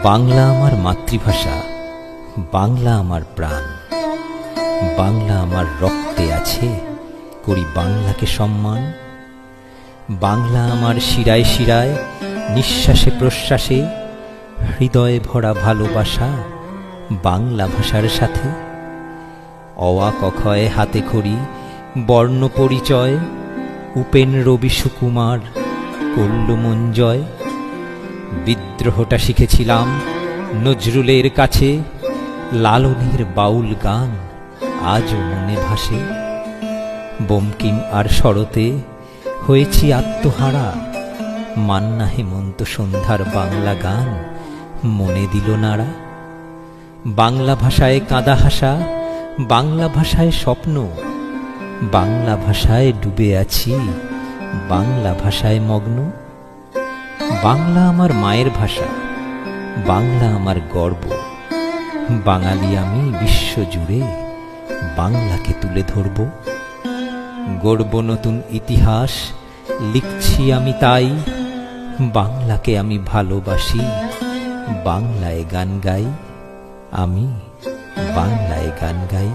বাংলা আমার মাতৃভাষা, বাংলা আমার প্রাণ, বাংলা আমার রক্তে আছে, করি বাংলাকে সম্মান। বাংলা আমার শিরায় শিরায়, নিঃশ্বাসে প্রশ্বাসে, হৃদয়ে ভরা ভালোবাসা বাংলা ভাষার সাথে। অওয়া ক খ এ হাতে খড়ি, বর্ণ পরিচয়, উপেন রবি সুকুমার করল মন জয়। বিদ্রোহটা শিখেছিলাম নজরুলের কাছে, লালনের বাউল গান আজও মনে ভাসে। বঙ্কিম আর শরতে হয়েছি আত্মহারা, মান্না হেমন্ত সন্ধ্যার বাংলা গান মনে দিল নাড়া। বাংলা ভাষায় কাঁদা হাসা, বাংলা ভাষায় স্বপ্ন, বাংলা ভাষায় ডুবে আছি, বাংলা ভাষায় মগ্ন। বাংলা আমার মায়ের ভাষা, বাংলা আমার গর্ব, বাঙালি আমি বিশ্বজুড়ে বাংলাকে তুলে ধরব। গড়ব নতুন ইতিহাস, লিখছি আমি তাই, বাংলাকে আমি ভালোবাসি, বাংলায় গান গাই, আমি বাংলায় গান গাই।